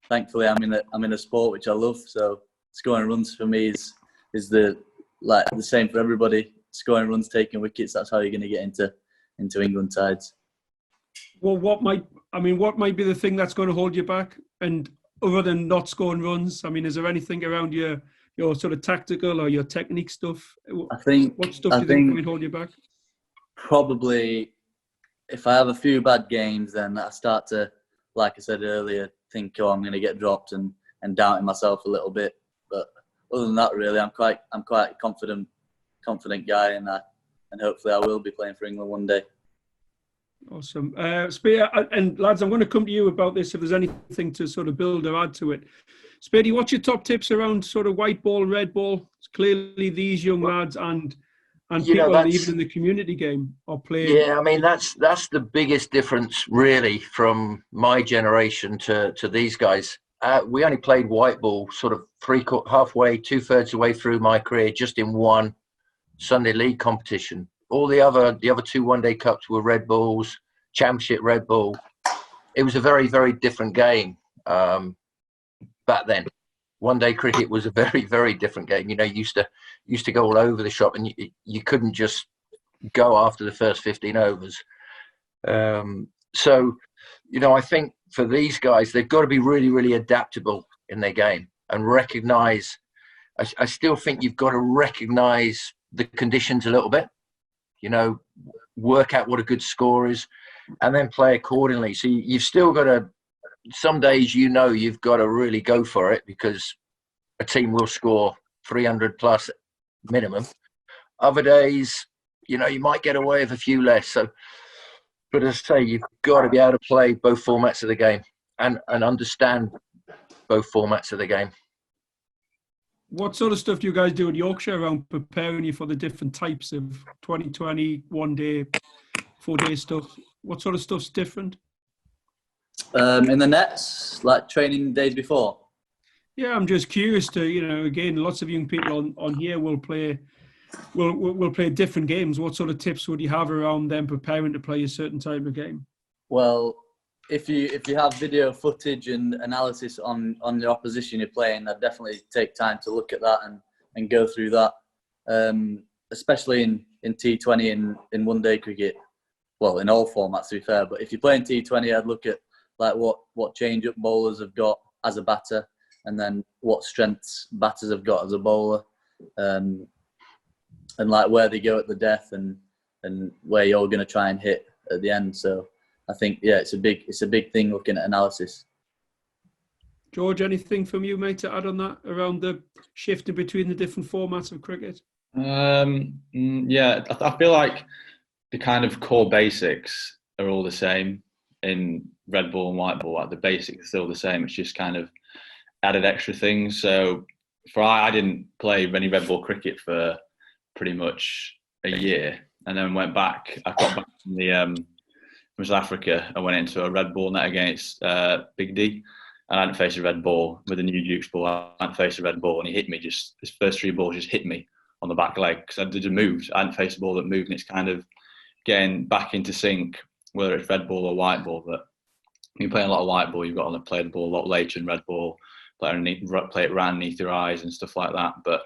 thankfully, I'm in a sport which I love, so scoring runs for me is the same for everybody. Scoring runs, taking wickets, that's how you're going to get into England sides. Well, what might be the thing that's going to hold you back? And other than not scoring runs, I mean, is there anything around your sort of tactical or your technique stuff? What stuff do you think might hold you back? Probably, if I have a few bad games, then I start to, like I said earlier, think, oh, I'm going to get dropped and doubting myself a little bit. But other than that, really, I'm quite a confident guy, and hopefully I will be playing for England one day. Awesome. Speight, and lads, I'm going to come to you about this if there's anything to sort of build or add to it. Speight, what's your top tips around sort of white ball, red ball? Clearly these young lads and people even in the community game are playing. Yeah, I mean, that's the biggest difference really from my generation to these guys. We only played white ball sort of halfway, 2/3 away through my career, just in one Sunday league competition. All the other 2 one-day cups were red balls, championship red ball. It was a very, very different game back then. One-day cricket was a very, very different game. You know, you used to go all over the shop, and you couldn't just go after the first 15 overs. So, you know, I think for these guys, they've got to be really, really adaptable in their game and recognise. I still think you've got to recognise the conditions a little bit. You know, work out what a good score is, and then play accordingly. So you've still got to. Some days, you know, you've got to really go for it because a team will score 300 plus minimum. Other days, you know, you might get away with a few less. So, but as I say, you've got to be able to play both formats of the game and understand both formats of the game. What sort of stuff do you guys do in Yorkshire around preparing you for the different types of 2020, 1 day, 4 day stuff? What sort of stuff's different? In the nets, like training days before. Yeah, I'm just curious to, you know, again, lots of young people on here will play different games. What sort of tips would you have around them preparing to play a certain type of game? Well, if you have video footage and analysis on the opposition you're playing, I'd definitely take time to look at that and go through that, especially in T20 in one day cricket. Well, in all formats, to be fair. But if you're playing T20, I'd look at like what change-up bowlers have got as a batter, and then what strengths batters have got as a bowler, and like where they go at the death and where you're going to try and hit at the end. So I think, yeah, it's a big thing looking at analysis. George, anything from you, mate, to add on that around the shifting between the different formats of cricket? Yeah, I feel like the kind of core basics are all the same in red ball and white ball. Like the basics are still the same. It's just kind of added extra things. So I didn't play any red ball cricket for pretty much a year, and then went back. I got back from South Africa. I went into a red ball net against Big D. And I hadn't faced a red ball with a new Duke's ball. I hadn't faced a red ball, and he hit me. His first 3 balls just hit me on the back leg because I didn't move. I hadn't faced a ball that moved, and it's kind of getting back into sync, whether it's red ball or white ball. But when you're playing a lot of white ball, you've got to play the ball a lot later in red ball, play it right underneath your eyes and stuff like that. But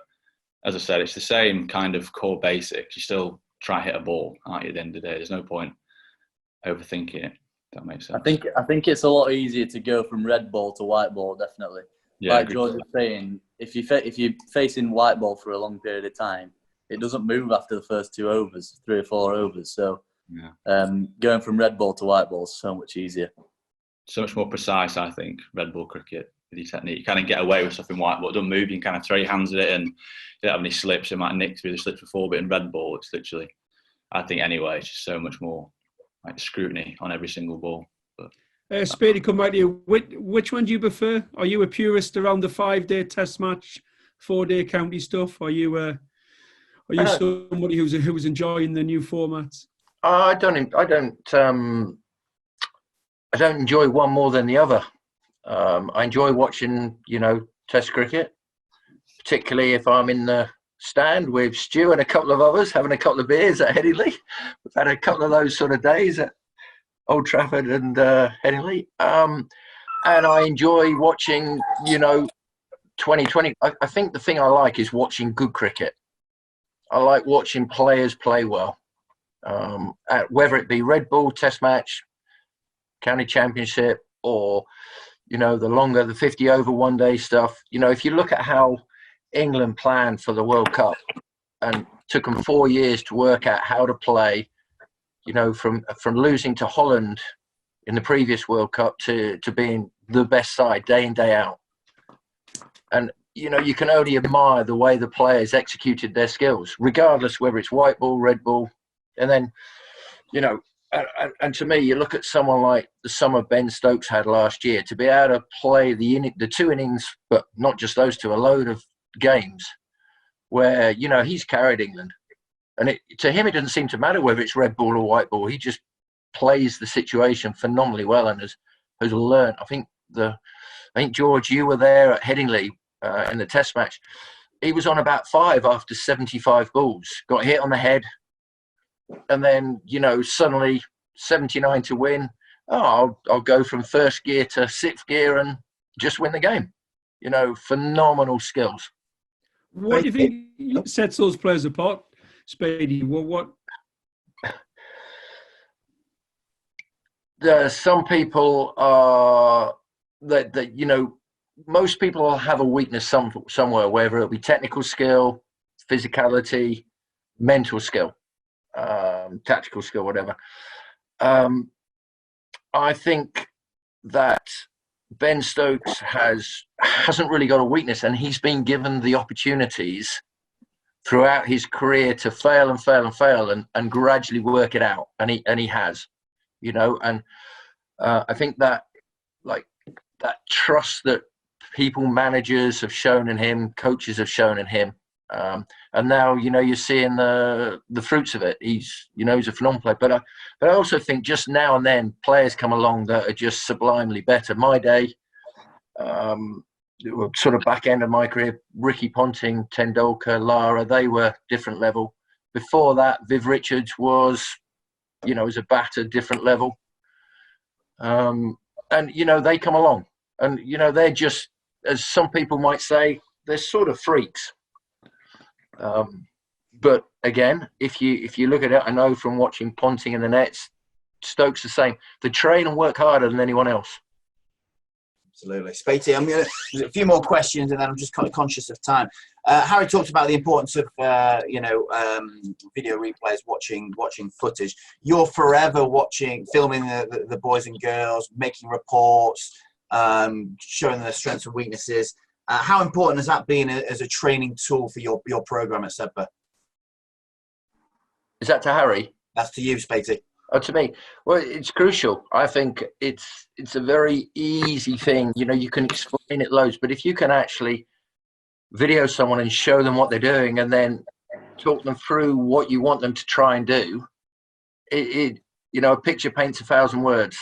as I said, it's the same kind of core basics. You still try to hit a ball, aren't you, at the end of the day? There's no point overthinking it. That makes sense. I think it's a lot easier to go from red ball to white ball, definitely. Yeah, like George was saying, if you're facing white ball for a long period of time, it doesn't move after the first 2 overs, 3 or 4 overs. So going from red ball to white ball is so much easier. So much more precise, I think, red ball cricket with your technique. You kind of get away with stuff in white ball. It doesn't move. You can kind of throw your hands at it and you don't have any slips. It might nick through the slips before, but in red ball, it's literally, I think anyway, it's just so much more like scrutiny on every single ball. But Speight, to come back to you, which one do you prefer? Are you a purist around the 5-day test match, 4-day county stuff? Are you somebody who's enjoying the new formats? I don't enjoy one more than the other. I enjoy watching, Test cricket. particularly if I'm in the stand with Stu and a couple of others having a couple of beers at Headingley. We've had a couple of those sort of days at Old Trafford and Headingley. And I enjoy watching, 2020. I think the thing I like is watching good cricket. I like watching players play well, whether it be Red Bull, Test match, County Championship, or, the longer, the 50 over one day stuff. If you look at how England planned for the World Cup and took them 4 years to work out how to play, from losing to Holland in the previous World Cup to being the best side day in, day out. And, you can only admire the way the players executed their skills, regardless whether it's white ball, red ball. And then, and to me, you look at someone like the summer Ben Stokes had last year, to be able to play the 2 innings, but not just those 2, a load of games where, he's carried England. And to him, it doesn't seem to matter whether it's red ball or white ball. He just plays the situation phenomenally well and has learned. I think George, you were there at Headingley in the Test match. He was on about 5 after 75 balls, got hit on the head, and then suddenly 79 to win. I'll go from first gear to 6th gear and just win the game. Phenomenal skills. What do you think sets those players apart, Speedy? What? Some people are that most people will have a weakness somewhere, whether it'll be technical skill, physicality, mental skill, tactical skill, whatever. I think that Ben Stokes hasn't really got a weakness, and he's been given the opportunities throughout his career to fail and fail and fail and gradually work it out, and he has, and I think that that trust that people, managers have shown in him, coaches have shown in him, and now you're seeing the fruits of it. He's a phenomenal player, but I also think just now and then players come along that are just sublimely better. My day, sort of back end of my career, Ricky Ponting, Tendulkar, Lara, they were different level. Before that, Viv Richards was a batter, different level. And they come along, and they're just, as some people might say, they're sort of freaks. But again, if you look at it, I know from watching Ponting in the nets, Stokes the same. They train and work harder than anyone else. Absolutely. Speity, there's a few more questions and then I'm just kind of conscious of time. Harry talked about the importance of, video replays, watching footage. You're forever filming the boys and girls, making reports, showing their strengths and weaknesses. How important has that been as a training tool for your program at Sedbergh? Is that to Harry? That's to you, Speity. Oh, to me, well, it's crucial. I think it's a very easy thing. You can explain it loads, but if you can actually video someone and show them what they're doing and then talk them through what you want them to try and do, a picture paints 1,000 words.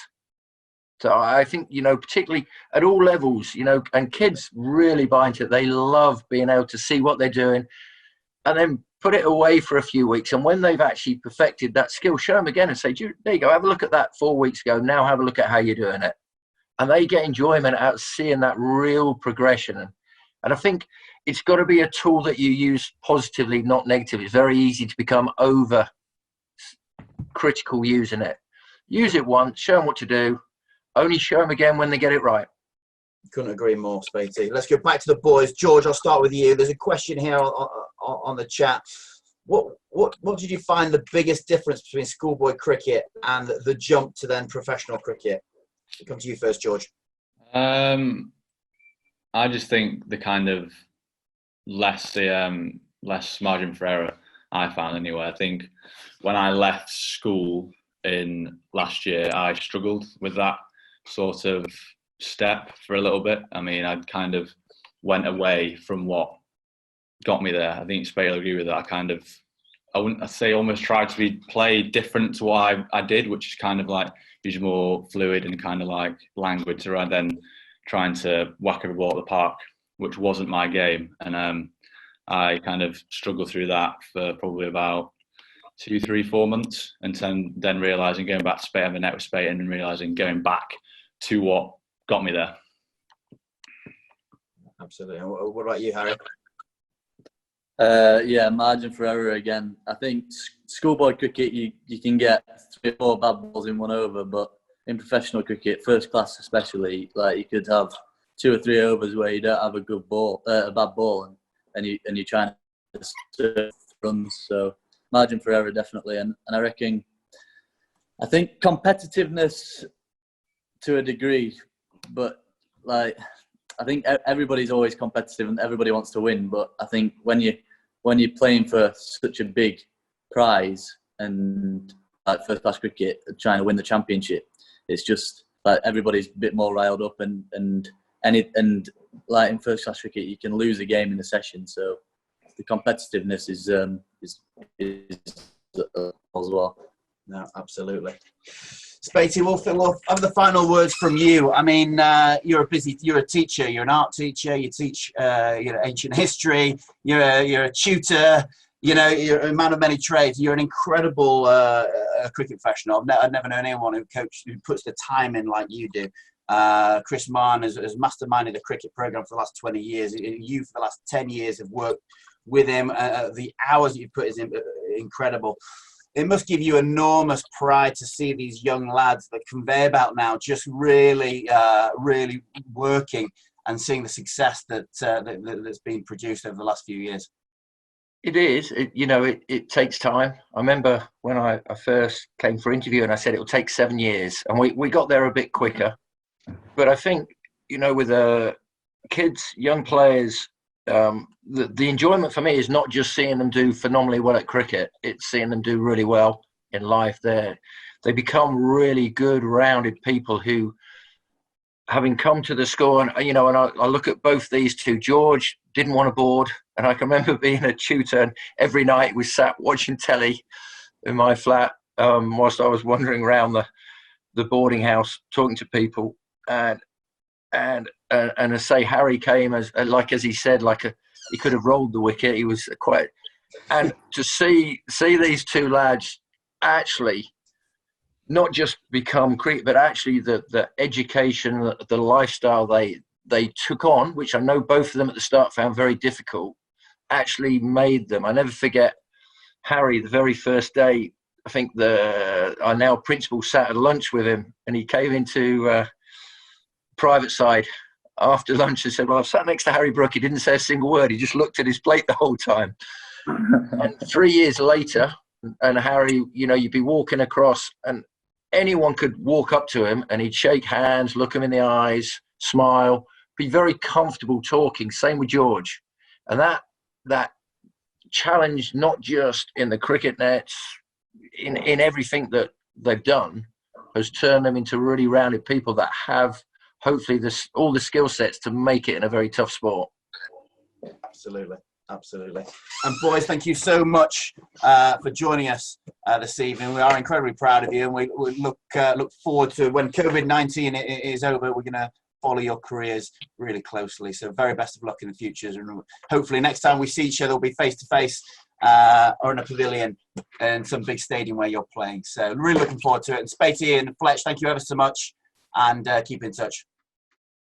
So I think, particularly at all levels, and kids really buy into it. They love being able to see what they're doing and then put it away for a few weeks. And when they've actually perfected that skill, show them again and say, there you go, have a look at that 4 weeks ago. Now have a look at how you're doing it. And they get enjoyment out of seeing that real progression. And I think it's got to be a tool that you use positively, not negatively. It's very easy to become over critical using it. Use it once, show them what to do. Only show them again when they get it right. Couldn't agree more, Speity. Let's go back to the boys. George, I'll start with you. There's a question here on the chat. What did you find the biggest difference between schoolboy cricket and the jump to then professional cricket? I'll come to you first, George. I just think the kind of less margin for error I found anyway. I think when I left school in last year, I struggled with that sort of step for a little bit. I mean, I kind of went away from what got me there. I think Speight will agree with that. I'd say almost tried to play different to what I did, which is kind of like use more fluid and kind of like language rather than trying to whack every ball at the park. which wasn't my game. And I kind of struggled through that for probably about 2, 3, 4 months, and then realising going back to Speight, having a net with Speight, and then realising going back to what got me there. Absolutely. What about you, Harry? Yeah, margin for error again. I think schoolboy cricket, you can get 3 or 4 bad balls in 1 over, but in professional cricket, first class especially, like you could have 2 or 3 overs where you don't have a good ball, a bad ball, and you're trying to serve runs. So margin for error definitely, and I think competitiveness to a degree, but like I think everybody's always competitive and everybody wants to win. But I think when you're playing for such a big prize and like first class cricket, trying to win the championship, it's just like everybody's a bit more riled up, and like in first class cricket, you can lose a game in a session. So the competitiveness is as well. No, absolutely. Speighty, we'll have the final words from you. I mean, you're a teacher, you're an art teacher, you teach ancient history, you're a tutor, you're a man of many trades. You're an incredible cricket professional. I've never known anyone who puts the time in like you do. Chris Mann has masterminded the cricket program for the last 20 years. You, for the last 10 years, have worked with him. The hours that you put is incredible. It must give you enormous pride to see these young lads, the conveyor belt now, just really working and seeing the success that's been produced over the last few years. It is. It takes time. I remember when I first came for interview and I said it will take 7 years, and we got there a bit quicker. But I think, with kids, young players, the enjoyment for me is not just seeing them do phenomenally well at cricket. It's seeing them do really well in life. They become really good, rounded people who, having come to the school, and I look at both these two. George didn't want to board, and I can remember being a tutor, and every night we sat watching telly in my flat whilst I was wandering around the boarding house talking to people. And I say Harry came as he said, he could have rolled the wicket. He was quite, and to see these two lads actually not just become cricket, but actually the education, the lifestyle they took on, which I know both of them at the start found very difficult, actually made them. I never forget Harry, the very first day. I think our now principal sat at lunch with him, and he came into private side after lunch and said, "Well, I've sat next to Harry Brooke. He didn't say a single word. He just looked at his plate the whole time." And 3 years later, and Harry, you'd be walking across, and anyone could walk up to him, and he'd shake hands, look him in the eyes, smile, be very comfortable talking. Same with George, and that challenge, not just in the cricket nets, in everything that they've done, has turned them into really rounded people that have hopefully all the skill sets to make it in a very tough sport. Absolutely. And boys, thank you so much for joining us this evening. We are incredibly proud of you, and we look forward to when COVID-19 is over. We're going to follow your careers really closely. So very best of luck in the future, and hopefully next time we see each other, we'll be face to face or in a pavilion in some big stadium where you're playing. So really looking forward to it. And Speighty and Fletch, thank you ever so much, and keep in touch.